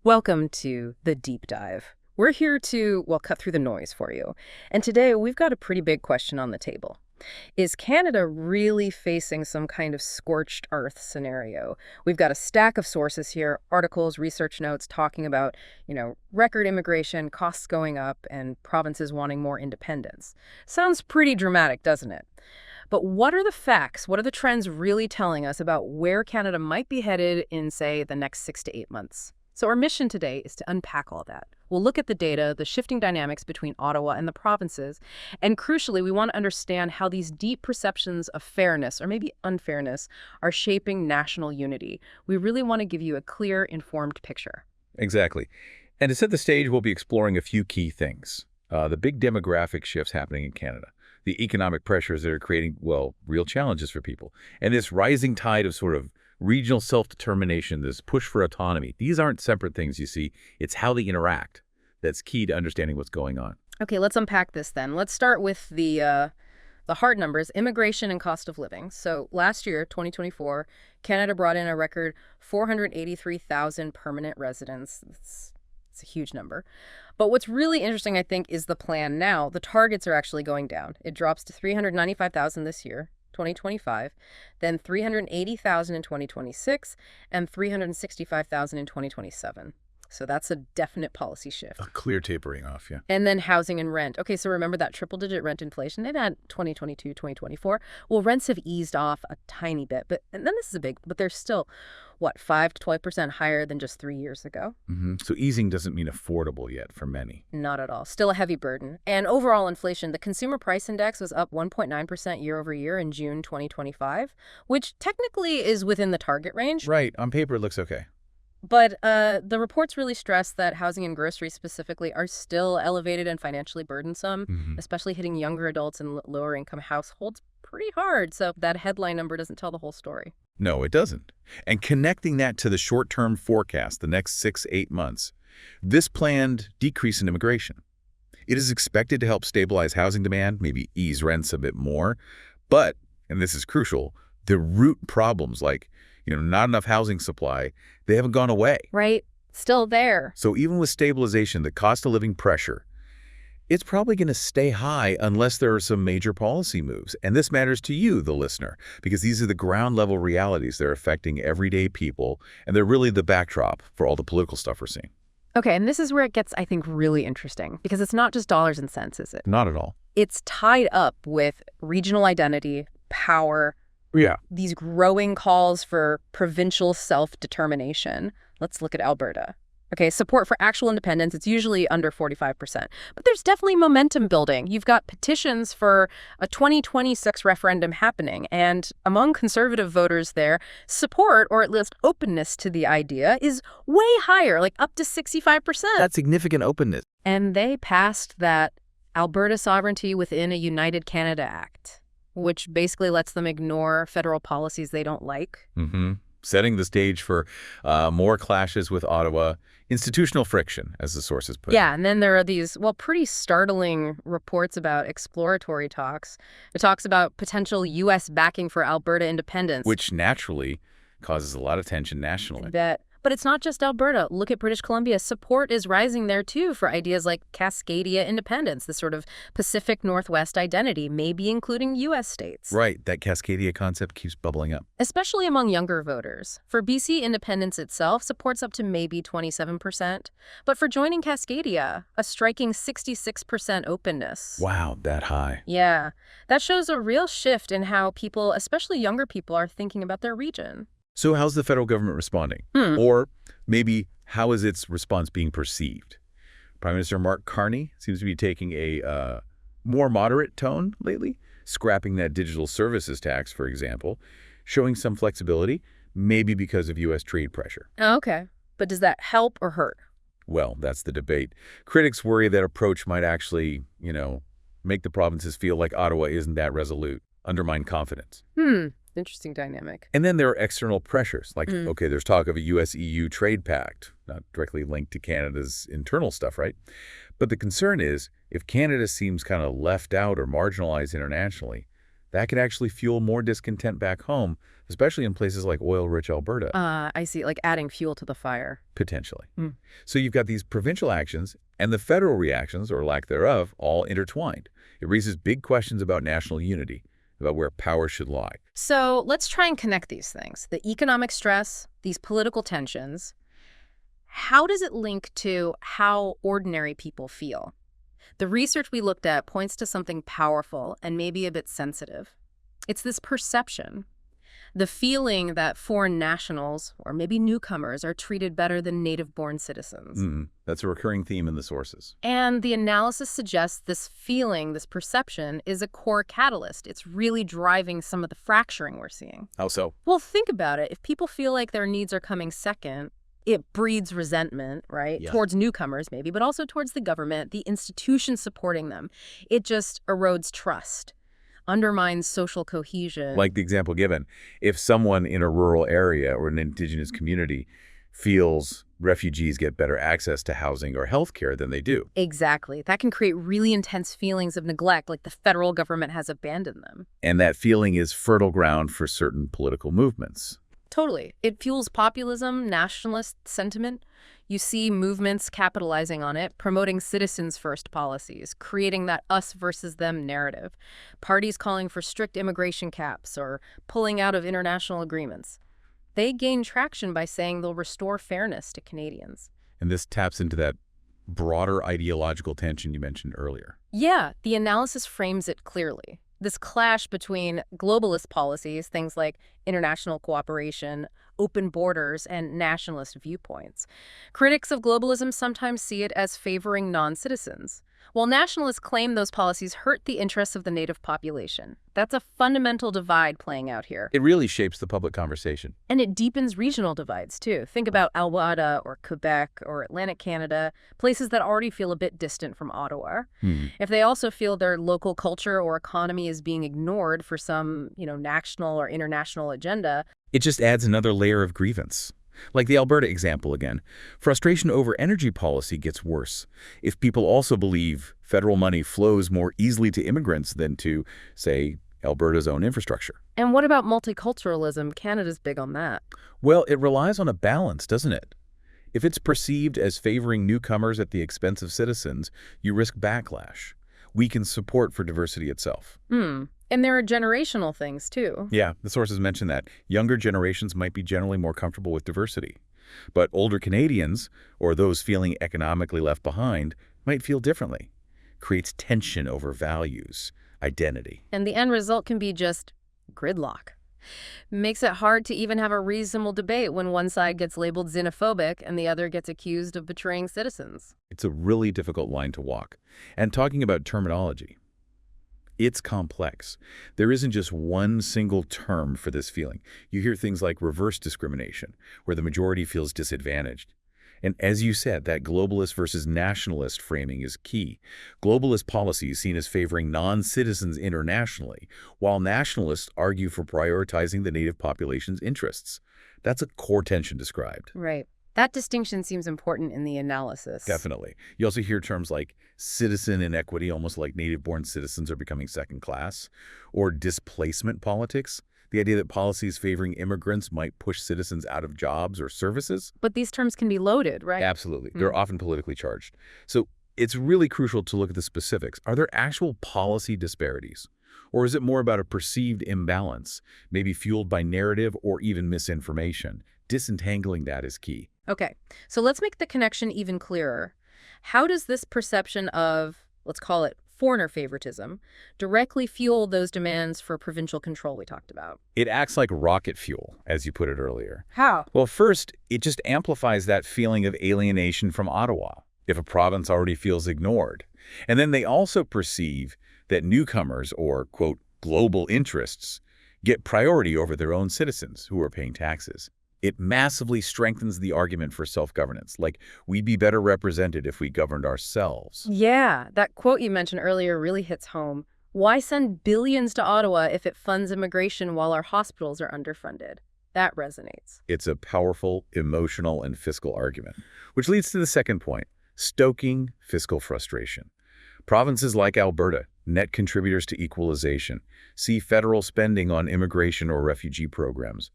Welcome to The Deep Dive. We're here to, well, cut through the noise for you. And today we've got a pretty big question on the table. Is Canada really facing some kind of scorched earth scenario? We've got a stack of sources here, articles, research notes talking about, record immigration, costs going up, and provinces wanting more independence. Sounds pretty dramatic, doesn't it? But what are the facts? What are the trends really telling us about where Canada might be headed in, say, the next 6 to 8 months? So our mission today is to unpack all that. We'll look at the data, the shifting dynamics between Ottawa and the provinces, and crucially, we want to understand how these deep perceptions of fairness, or maybe unfairness, are shaping national unity. We really want to give you a clear, informed picture. Exactly. And to set the stage, we'll be exploring a few key things. The big demographic shifts happening in Canada, the economic pressures that are creating, real challenges for people, and this rising tide of sort of regional self-determination, this push for autonomy. These aren't separate things, you see. It's how they interact that's key to understanding what's going on. Okay, let's unpack this then. Let's start with the hard numbers, immigration and cost of living. So last year, 2024, Canada brought in a record 483,000 permanent residents. It's a huge number. But what's really interesting, I think, is the plan now. The targets are actually going down. It drops to 395,000 this year, 2025, then 380,000 in 2026, and 365,000 in 2027. So that's a definite policy shift. A clear tapering off, yeah. And then housing and rent. Okay, so remember that triple-digit rent inflation they've had 2022, 2024? Well, rents have eased off a tiny bit, and then this is but they're still, 5 to 12% higher than just 3 years ago? So easing doesn't mean affordable yet for many. Not at all. Still a heavy burden. And overall inflation, the Consumer Price Index was up 1.9% year over year in June 2025, which technically is within the target range. Right. On paper, it looks okay. But the reports really stress that housing and groceries specifically are still elevated and financially burdensome, especially hitting younger adults and lower income households pretty hard. So that headline number doesn't tell the whole story. No, it doesn't. And connecting that to the short-term forecast, the next 6-8 months, this planned decrease in immigration. It is expected to help stabilize housing demand, maybe ease rents a bit more. But, and this is crucial, the root problems like not enough housing supply, they haven't gone away. Right. Still there. So even with stabilization, the cost of living pressure, it's probably going to stay high unless there are some major policy moves. And this matters to you, the listener, because these are the ground level realities. They're affecting everyday people, and they're really the backdrop for all the political stuff we're seeing. Okay, and this is where it gets, I think, really interesting, because it's not just dollars and cents, is it? Not at all. It's tied up with regional identity, power, these growing calls for provincial self-determination. Let's look at Alberta. Okay, support for actual independence, it's usually under 45%. But there's definitely momentum building. You've got petitions for a 2026 referendum happening. And among conservative voters there, support, or at least openness to the idea, is way higher, like up to 65%. That's significant openness. And they passed that Alberta Sovereignty Within a United Canada Act, which basically lets them ignore federal policies they don't like. Setting the stage for more clashes with Ottawa, institutional friction, as the sources put it. Yeah, and then there are these, pretty startling reports about exploratory talks. It talks about potential U.S. backing for Alberta independence. Which naturally causes a lot of tension nationally. I bet. But it's not just Alberta. Look at British Columbia. Support is rising there, too, for ideas like Cascadia independence, this sort of Pacific Northwest identity, maybe including U.S. states. Right. That Cascadia concept keeps bubbling up. Especially among younger voters. For BC, independence itself supports up to maybe 27%. But for joining Cascadia, a striking 66% openness. Wow, that high. Yeah. That shows a real shift in how people, especially younger people, are thinking about their region. So how's the federal government responding? Or maybe how is its response being perceived? Prime Minister Mark Carney seems to be taking a more moderate tone lately, scrapping that digital services tax, for example, showing some flexibility, maybe because of U.S. trade pressure. Oh, okay. But does that help or hurt? Well, that's the debate. Critics worry that approach might actually, make the provinces feel like Ottawa isn't that resolute, undermine confidence. Interesting dynamic. And then there are external pressures, like, there's talk of a U.S.-EU trade pact, not directly linked to Canada's internal stuff, right? But the concern is, if Canada seems kind of left out or marginalized internationally, That could actually fuel more discontent back home, especially in places like oil-rich Alberta. I see, like adding fuel to the fire. Potentially. Mm. So you've got these provincial actions and the federal reactions, or lack thereof, all intertwined. It raises big questions about national unity, about where power should lie. So let's try and connect these things. The economic stress, these political tensions. How does it link to how ordinary people feel? The research we looked at points to something powerful and maybe a bit sensitive. It's this perception. The feeling that foreign nationals, or maybe newcomers, are treated better than native-born citizens. That's a recurring theme in the sources. And the analysis suggests this feeling, this perception, is a core catalyst. It's really driving some of the fracturing we're seeing. How so? Well, think about it. If people feel like their needs are coming second, it breeds resentment, right? Yeah. Towards newcomers, maybe, but also towards the government, the institutions supporting them. It just erodes trust, undermines social cohesion. Like the example given, if someone in a rural area or an indigenous community feels refugees get better access to housing or health care than they do. Exactly. That can create really intense feelings of neglect, like the federal government has abandoned them. And that feeling is fertile ground for certain political movements. Totally. It fuels populism, nationalist sentiment. You see movements capitalizing on it, promoting citizens-first policies, creating that us versus them narrative. Parties calling for strict immigration caps or pulling out of international agreements. They gain traction by saying they'll restore fairness to Canadians. And this taps into that broader ideological tension you mentioned earlier. Yeah, the analysis frames it clearly. This clash between globalist policies, things like international cooperation, open borders, and nationalist viewpoints. Critics of globalism sometimes see it as favoring non-citizens, while nationalists claim those policies hurt the interests of the native population. That's a fundamental divide playing out here. It really shapes the public conversation. And it deepens regional divides, too. Think about Alberta or Quebec or Atlantic Canada, places that already feel a bit distant from Ottawa. If they also feel their local culture or economy is being ignored for some, national or international agenda. It just adds another layer of grievance. Like the Alberta example again, frustration over energy policy gets worse if people also believe federal money flows more easily to immigrants than to, say, Alberta's own infrastructure. And what about multiculturalism? Canada's big on that. Well, it relies on a balance, doesn't it? If it's perceived as favoring newcomers at the expense of citizens, you risk backlash. Weaken support for diversity itself. And there are generational things, too. Yeah, the sources mention that. Younger generations might be generally more comfortable with diversity. But older Canadians, or those feeling economically left behind, might feel differently. Creates tension over values, identity. And the end result can be just gridlock. Makes it hard to even have a reasonable debate when one side gets labeled xenophobic and the other gets accused of betraying citizens. It's a really difficult line to walk. And talking about terminology, it's complex. There isn't just one single term for this feeling. You hear things like reverse discrimination, where the majority feels disadvantaged. And as you said, that globalist versus nationalist framing is key. Globalist policies seen as favoring non-citizens internationally, while nationalists argue for prioritizing the native population's interests. That's a core tension described. Right. That distinction seems important in the analysis. Definitely. You also hear terms like citizen inequity, almost like native-born citizens are becoming second class, or displacement politics, the idea that policies favoring immigrants might push citizens out of jobs or services. But these terms can be loaded, right? Absolutely. They're often politically charged. So it's really crucial to look at the specifics. Are there actual policy disparities? Or is it more about a perceived imbalance, maybe fueled by narrative or even misinformation? Disentangling that is key. Okay, so let's make the connection even clearer. How does this perception of, let's call it, foreigner favoritism, directly fuel those demands for provincial control we talked about? It acts like rocket fuel, as you put it earlier. How? Well, first, it just amplifies that feeling of alienation from Ottawa, if a province already feels ignored. And then they also perceive that newcomers, or, quote, global interests, get priority over their own citizens who are paying taxes. It massively strengthens the argument for self-governance, like we'd be better represented if we governed ourselves. Yeah, that quote you mentioned earlier really hits home. Why send billions to Ottawa if it funds immigration while our hospitals are underfunded? That resonates. It's a powerful, emotional, and fiscal argument, which leads to the second point, stoking fiscal frustration. Provinces like Alberta, net contributors to equalization, see federal spending on immigration or refugee programs,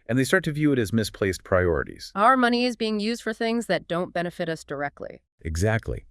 and they start to view it as misplaced priorities. Our money is being used for things that don't benefit us directly. Exactly.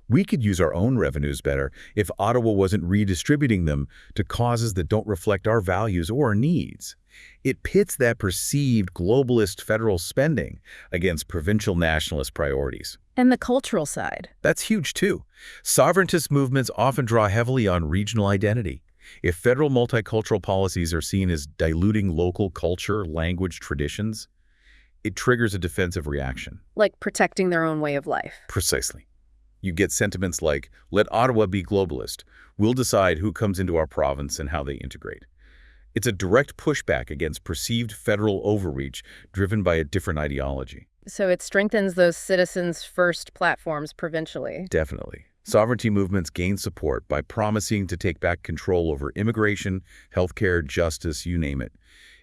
We could use our own revenues better if Ottawa wasn't redistributing them to causes that don't reflect our values or needs. It pits that perceived globalist federal spending against provincial nationalist priorities. And the cultural side. That's huge too. Sovereigntist movements often draw heavily on regional identity. If federal multicultural policies are seen as diluting local culture, language, traditions, it triggers a defensive reaction. Like protecting their own way of life. Precisely. You get sentiments like, let Ottawa be globalist. We'll decide who comes into our province and how they integrate. It's a direct pushback against perceived federal overreach driven by a different ideology. So it strengthens those citizens' first platforms provincially. Definitely. Sovereignty movements gain support by promising to take back control over immigration, healthcare, justice, you name it.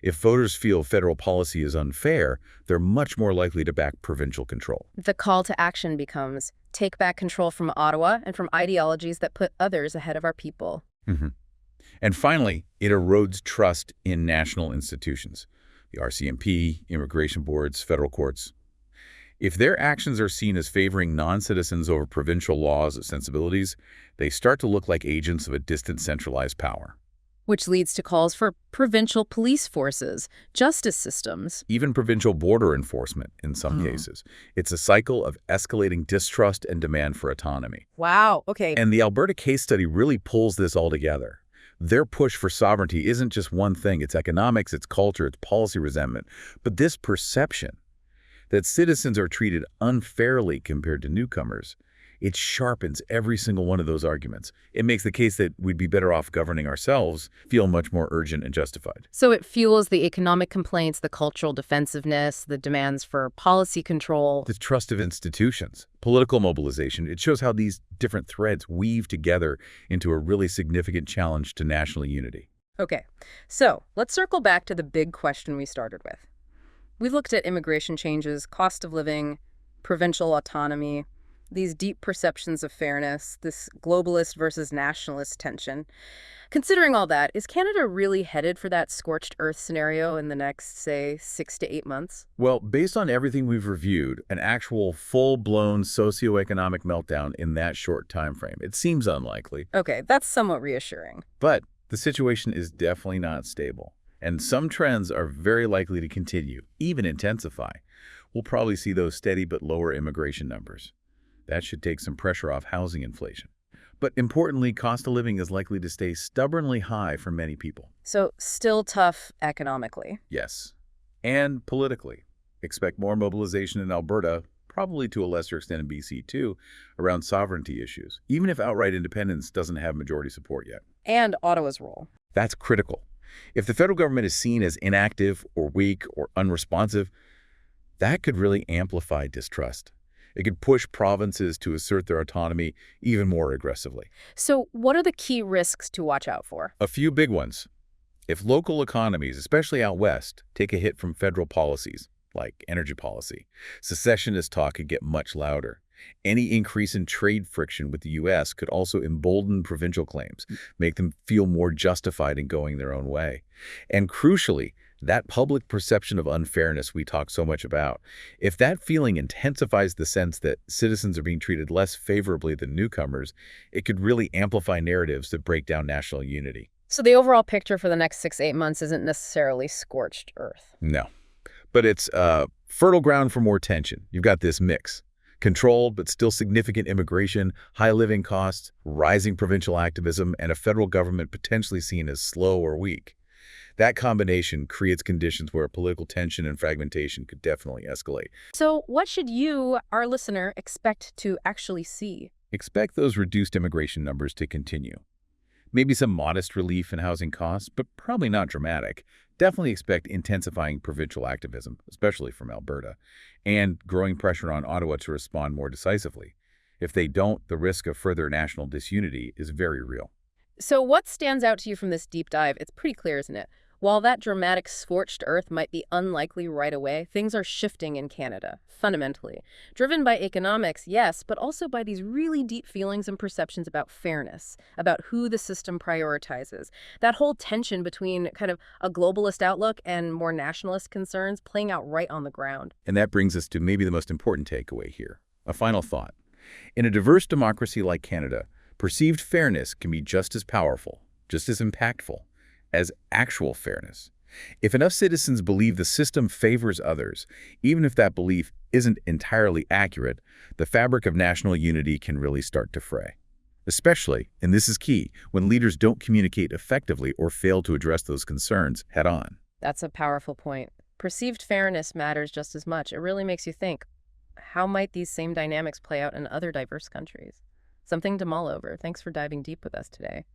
If voters feel federal policy is unfair, they're much more likely to back provincial control. The call to action becomes, take back control from Ottawa and from ideologies that put others ahead of our people. And finally, it erodes trust in national institutions. The RCMP, immigration boards, federal courts. If their actions are seen as favoring non-citizens over provincial laws or sensibilities, they start to look like agents of a distant centralized power. Which leads to calls for provincial police forces, justice systems. Even provincial border enforcement in some cases. It's a cycle of escalating distrust and demand for autonomy. Wow, okay. And the Alberta case study really pulls this all together. Their push for sovereignty isn't just one thing. It's economics, it's culture, it's policy resentment. But this perception that citizens are treated unfairly compared to newcomers, it sharpens every single one of those arguments. It makes the case that we'd be better off governing ourselves feel much more urgent and justified. So it fuels the economic complaints, the cultural defensiveness, the demands for policy control. The trust of institutions, political mobilization, it shows how these different threads weave together into a really significant challenge to national unity. Okay, so let's circle back to the big question we started with. We've looked at immigration changes, cost of living, provincial autonomy, these deep perceptions of fairness, this globalist versus nationalist tension. Considering all that, is Canada really headed for that scorched earth scenario in the next, say, 6 to 8 months? Well, based on everything we've reviewed, an actual full-blown socioeconomic meltdown in that short time frame, it seems unlikely. Okay, that's somewhat reassuring. But the situation is definitely not stable, and some trends are very likely to continue, even intensify. We'll probably see those steady but lower immigration numbers. That should take some pressure off housing inflation. But importantly, cost of living is likely to stay stubbornly high for many people. So still tough economically. Yes. And politically. Expect more mobilization in Alberta, probably to a lesser extent in BC too, around sovereignty issues, even if outright independence doesn't have majority support yet. And Ottawa's role. That's critical. If the federal government is seen as inactive or weak or unresponsive, that could really amplify distrust. It could push provinces to assert their autonomy even more aggressively. So what are the key risks to watch out for? A few big ones. If local economies, especially out west, take a hit from federal policies, like energy policy, secessionist talk could get much louder. Any increase in trade friction with the U.S. could also embolden provincial claims, make them feel more justified in going their own way. And crucially, that public perception of unfairness we talk so much about, if that feeling intensifies the sense that citizens are being treated less favorably than newcomers, it could really amplify narratives that break down national unity. So the overall picture for the next 6 to 8 months isn't necessarily scorched earth. No, but it's fertile ground for more tension. You've got this mix. Controlled but still significant immigration, high living costs, rising provincial activism, and a federal government potentially seen as slow or weak. That combination creates conditions where political tension and fragmentation could definitely escalate. So what should you, our listener, expect to actually see? Expect those reduced immigration numbers to continue. Maybe some modest relief in housing costs, but probably not dramatic. Definitely expect intensifying provincial activism, especially from Alberta, and growing pressure on Ottawa to respond more decisively. If they don't, the risk of further national disunity is very real. So what stands out to you from this deep dive? It's pretty clear, isn't it? While that dramatic scorched earth might be unlikely right away, things are shifting in Canada, fundamentally. Driven by economics, yes, but also by these really deep feelings and perceptions about fairness, about who the system prioritizes. That whole tension between kind of a globalist outlook and more nationalist concerns playing out right on the ground. And that brings us to maybe the most important takeaway here. A final thought. In a diverse democracy like Canada, perceived fairness can be just as powerful, just as impactful, as actual fairness. If enough citizens believe the system favors others, even if that belief isn't entirely accurate, the fabric of national unity can really start to fray. Especially, and this is key, when leaders don't communicate effectively or fail to address those concerns head-on. That's a powerful point. Perceived fairness matters just as much. It really makes you think, how might these same dynamics play out in other diverse countries? Something to mull over. Thanks for diving deep with us today.